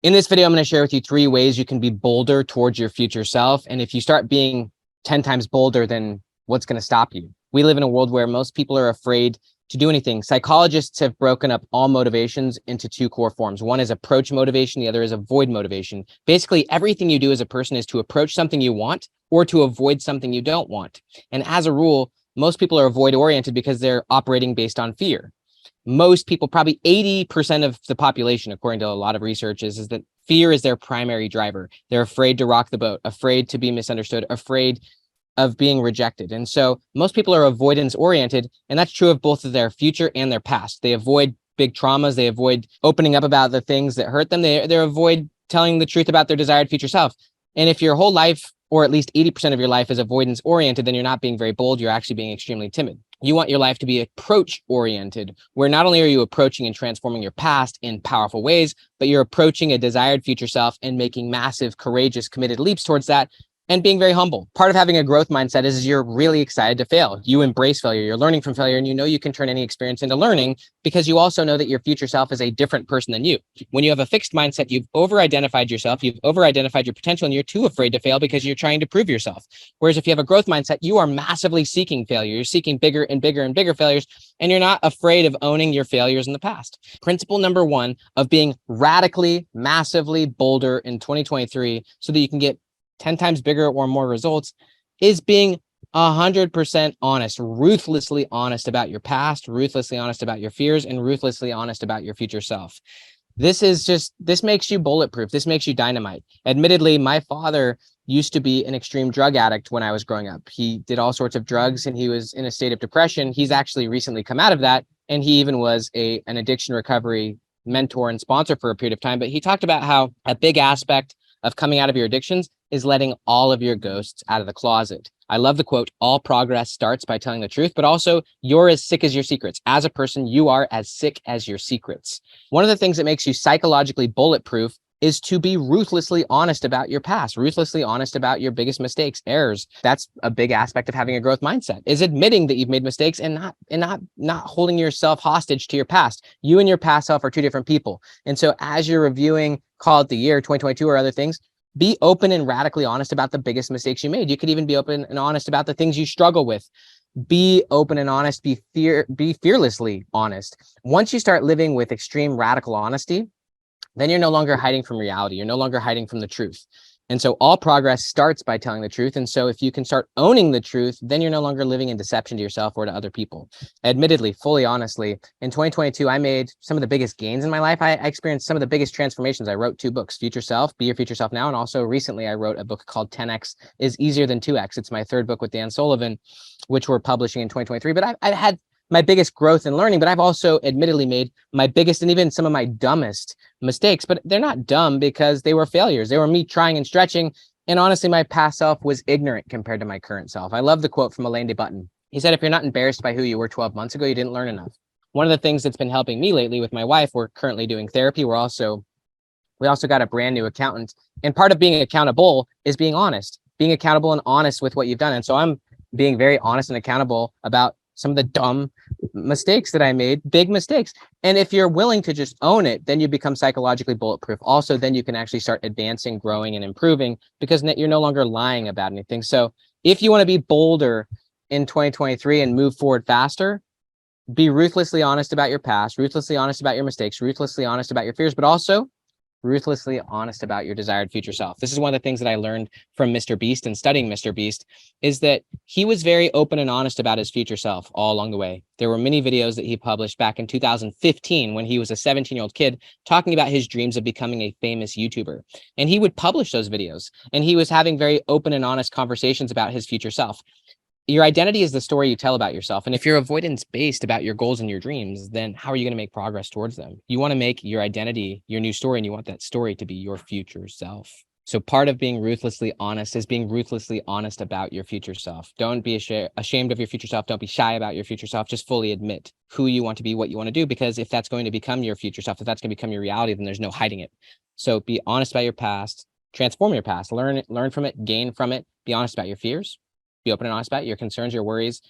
In this video, I'm going to share with you 3 ways you can be bolder towards your future self. And if you start being 10 times bolder, then what's going to stop you? We live in a world where most people are afraid to do anything. Psychologists have broken up all motivations into 2 core forms. One is approach motivation. The other is avoid motivation. Basically, everything you do as a person is to approach something you want or to avoid something you don't want. And as a rule, most people are avoid oriented because they're operating based on fear. Most people, probably 80% of the population, according to a lot of research, is that fear is their primary driver. They're afraid to rock the boat, afraid to be misunderstood, afraid of being rejected. And so most people are avoidance oriented, and that's true of both of their future and their past. They avoid big traumas. They avoid opening up about the things that hurt them. They avoid telling the truth about their desired future self. And if your whole life, or at least 80% of your life, is avoidance oriented, then you're not being very bold. You're actually being extremely timid. You want your life to be approach oriented, where not only are you approaching and transforming your past in powerful ways, but you're approaching a desired future self and making massive, courageous, committed leaps towards that, and being very humble. Part of having a growth mindset is you're really excited to fail. You embrace failure. You're learning from failure, and you know you can turn any experience into learning because you also know that your future self is a different person than you. When you have a fixed mindset, you've over-identified yourself, you've over-identified your potential, and you're too afraid to fail because you're trying to prove yourself. Whereas if you have a growth mindset, you are massively seeking failure. You're seeking bigger and bigger and bigger failures, and you're not afraid of owning your failures in the past. Principle number 1 of being radically, massively bolder in 2023 so that you can get 10 times bigger or more results is being 100% honest, ruthlessly honest about your past, ruthlessly honest about your fears, and ruthlessly honest about your future self. This makes you bulletproof. This makes you dynamite. Admittedly, my father used to be an extreme drug addict when I was growing up. He did all sorts of drugs and he was in a state of depression. He's actually recently come out of that. And he even was an addiction recovery mentor and sponsor for a period of time. But he talked about how a big aspect of coming out of your addictions is letting all of your ghosts out of the closet. I love the quote, all progress starts by telling the truth, but also you're as sick as your secrets. As a person, you are as sick as your secrets. One of the things that makes you psychologically bulletproof is to be ruthlessly honest about your past, ruthlessly honest about your biggest mistakes, errors. That's a big aspect of having a growth mindset, is admitting that you've made mistakes and not holding yourself hostage to your past. You and your past self are 2 different people. And so as you're reviewing, call it the year 2022 or other things, be open and radically honest about the biggest mistakes you made. You could even be open and honest about the things you struggle with. Be open and honest, be fearlessly honest. Once you start living with extreme radical honesty, then you're no longer hiding from reality. You're no longer hiding from the truth. And so all progress starts by telling the truth. And so if you can start owning the truth, then you're no longer living in deception to yourself or to other people. Admittedly, fully honestly, in 2022, I made some of the biggest gains in my life. I experienced some of the biggest transformations. I wrote 2 books, Future Self, Be Your Future Self Now. And also recently I wrote a book called 10X is Easier Than 2X. It's my 3rd book with Dan Sullivan, which we're publishing in 2023. But I've had my biggest growth in learning, but I've also admittedly made my biggest and even some of my dumbest mistakes, but they're not dumb because they were failures. They were me trying and stretching. And honestly, my past self was ignorant compared to my current self. I love the quote from Alain de Botton. He said, if you're not embarrassed by who you were 12 months ago, you didn't learn enough. One of the things that's been helping me lately with my wife, we're currently doing therapy. We also got a brand new accountant. And part of being accountable is being honest, being accountable and honest with what you've done. And so I'm being very honest and accountable about some of the dumb mistakes that I made, big mistakes. And if you're willing to just own it, then you become psychologically bulletproof. Also, then you can actually start advancing, growing, and improving because you're no longer lying about anything. So if you want to be bolder in 2023 and move forward faster, be ruthlessly honest about your past, ruthlessly honest about your mistakes, ruthlessly honest about your fears, but also ruthlessly honest about your desired future self. This is one of the things that I learned from Mr. Beast and studying Mr. Beast is that he was very open and honest about his future self all along the way. There were many videos that he published back in 2015 when he was a 17-year-old kid talking about his dreams of becoming a famous YouTuber. And he would publish those videos and he was having very open and honest conversations about his future self. Your identity is the story you tell about yourself. And if you're avoidance based about your goals and your dreams, then how are you going to make progress towards them? You want to make your identity your new story, and you want that story to be your future self. So part of being ruthlessly honest is being ruthlessly honest about your future self. Don't be ashamed of your future self. Don't be shy about your future self. Just fully admit who you want to be, what you want to do, because if that's going to become your future self, if that's going to become your reality, then there's no hiding it. So be honest about your past, transform your past, learn from it, gain from it, be honest about your fears. Be open and honest about your concerns, your worries,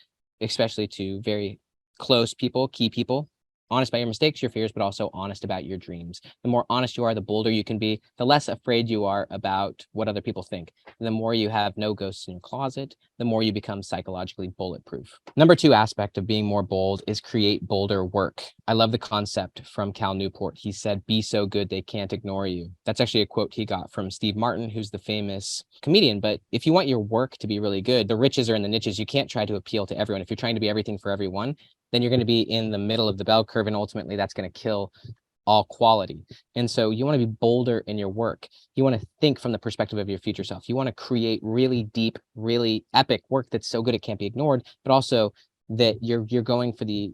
especially to very close people, key people. Honest about your mistakes, your fears, but also honest about your dreams. The more honest you are, the bolder you can be, the less afraid you are about what other people think. The more you have no ghosts in your closet, the more you become psychologically bulletproof. Number 2 aspect of being more bold is create bolder work. I love the concept from Cal Newport. He said, be so good they can't ignore you. That's actually a quote he got from Steve Martin, who's the famous comedian. But if you want your work to be really good, the riches are in the niches. You can't try to appeal to everyone. If you're trying to be everything for everyone, then you're going to be in the middle of the bell curve, and ultimately that's going to kill all quality. And so you want to be bolder in your work. You want to think from the perspective of your future self. You want to create really deep, really epic work that's so good it can't be ignored, but also that you're going for the,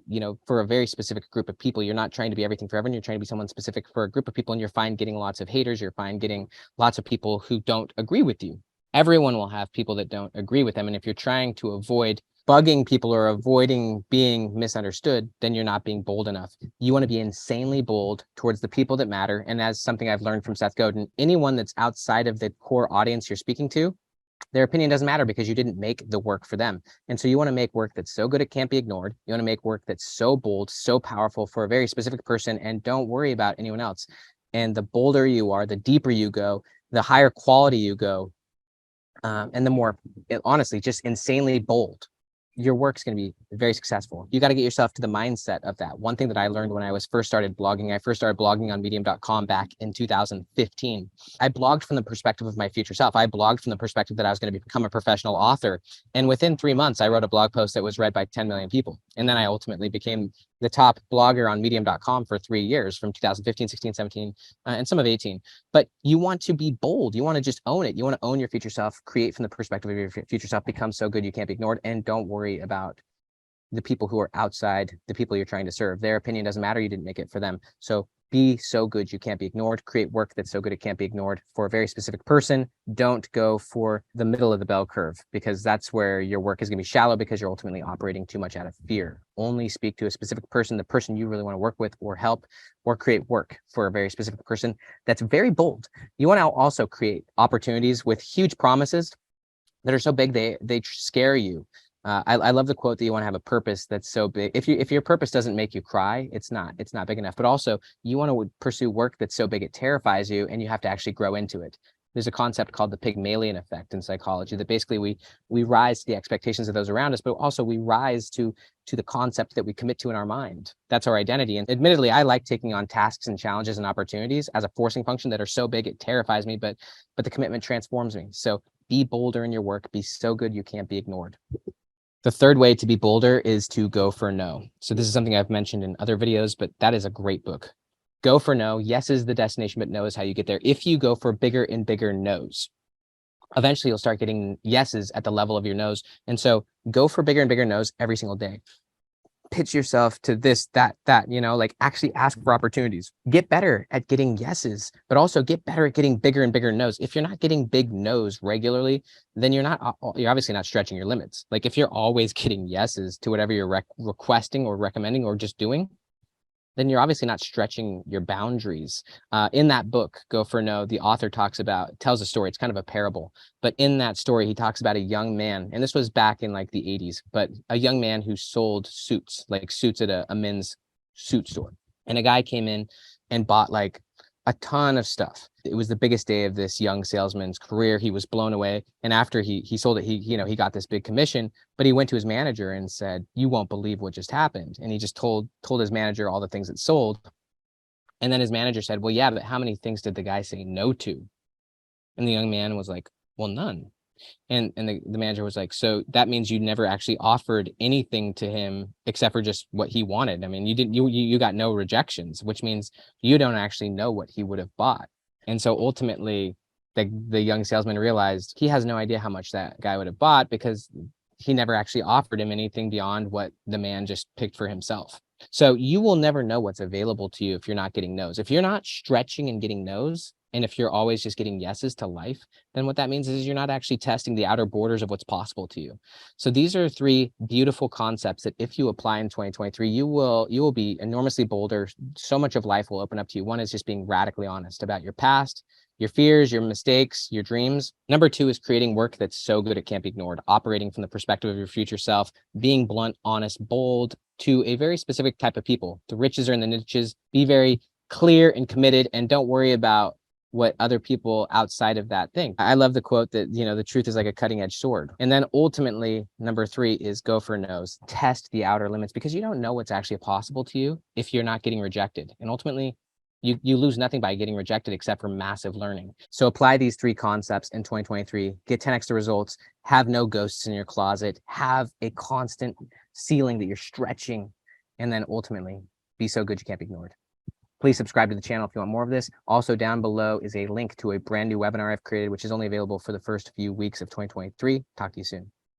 for a very specific group of people. You're not trying to be everything for everyone. You're trying to be someone specific for a group of people, and you're fine getting lots of haters. You're fine getting lots of people who don't agree with you. Everyone will have people that don't agree with them. And if you're trying to avoid bugging people or avoiding being misunderstood, then you're not being bold enough. You want to be insanely bold towards the people that matter. And as something I've learned from Seth Godin, anyone that's outside of the core audience you're speaking to, their opinion doesn't matter because you didn't make the work for them. And so you want to make work that's so good it can't be ignored. You want to make work that's so bold, so powerful for a very specific person, and don't worry about anyone else. And the bolder you are, the deeper you go, the higher quality you go, and the more, honestly, just insanely bold, your work's going to be very successful. You got to get yourself to the mindset of that. One thing that I learned when I first started blogging on medium.com back in 2015. I blogged from the perspective of my future self. I blogged from the perspective that I was going to become a professional author. And within 3 months, I wrote a blog post that was read by 10 million people. And then I ultimately became the top blogger on medium.com for 3 years, from 2015, 16, 17, and some of 18. But you want to be bold. You want to just own it. You want to own your future self, create from the perspective of your future self, become so good you can't be ignored, and don't worry about the people who are outside the people you're trying to serve. Their opinion doesn't matter. You didn't make it for them. So be so good you can't be ignored. Create work that's so good it can't be ignored for a very specific person. Don't go for the middle of the bell curve, because that's where your work is going to be shallow, because you're ultimately operating too much out of fear. Only speak to a specific person, the person you really want to work with or help, or create work for a very specific person that's very bold. You want to also create opportunities with huge promises that are so big they scare you. I love the quote that you want to have a purpose that's so big. If your purpose doesn't make you cry, it's not big enough. But also, you want to pursue work that's so big it terrifies you, and you have to actually grow into it. There's a concept called the Pygmalion effect in psychology, that basically we rise to the expectations of those around us, but also we rise to the concept that we commit to in our mind. That's our identity. And admittedly, I like taking on tasks and challenges and opportunities as a forcing function that are so big it terrifies me, but the commitment transforms me. So be bolder in your work. Be so good you can't be ignored. The third way to be bolder is to go for no. So this is something I've mentioned in other videos, but that is a great book. Go for no. Yes is the destination, but no is how you get there. If you go for bigger and bigger no's, eventually you'll start getting yeses at the level of your no's. And so go for bigger and bigger no's every single day. Pitch yourself to this, that, like actually ask for opportunities. Get better at getting yeses, but also get better at getting bigger and bigger no's. If you're not getting big no's regularly, then you're obviously not stretching your limits. Like if you're always getting yeses to whatever you're requesting or recommending or just doing, then you're obviously not stretching your boundaries. In that book, Go for No, the author tells a story. It's kind of a parable, but in that story, he talks about a young man, and this was back in like the 80s, but a young man who sold suits at a men's suit store. And a guy came in and bought like a ton of stuff. It was the biggest day of this young salesman's career. He was blown away. And after he sold it, he got this big commission, but he went to his manager and said, "You won't believe what just happened." And he just told his manager all the things that sold. And then his manager said, "Well, yeah, but how many things did the guy say no to?" And the young man was like, "Well, none." And the manager was like, "So that means you never actually offered anything to him except for just what he wanted. I mean, you got no rejections, which means you don't actually know what he would have bought." And so ultimately the young salesman realized he has no idea how much that guy would have bought, because he never actually offered him anything beyond what the man just picked for himself. So you will never know what's available to you if you're not getting no's. If you're not stretching and getting no's, And if you're always just getting yeses to life, then what that means is you're not actually testing the outer borders of what's possible to you. So these are three beautiful concepts that if you apply in 2023, you will be enormously bolder. So much of life will open up to you. One is just being radically honest about your past, your fears, your mistakes, your dreams. Number two is creating work that's so good it can't be ignored, operating from the perspective of your future self, being blunt, honest, bold to a very specific type of people. The riches are in the niches. Be very clear and committed, and don't worry about what other people outside of that think. I love the quote that, the truth is like a cutting edge sword. And then ultimately, number three is go for no's. Test the outer limits, because you don't know what's actually possible to you if you're not getting rejected. And ultimately, you lose nothing by getting rejected except for massive learning. So apply these three concepts in 2023, get 10x the results, have no ghosts in your closet, have a constant ceiling that you're stretching, and then ultimately be so good you can't be ignored. Please subscribe to the channel if you want more of this. Also down below is a link to a brand new webinar I've created, which is only available for the first few weeks of 2023. Talk to you soon.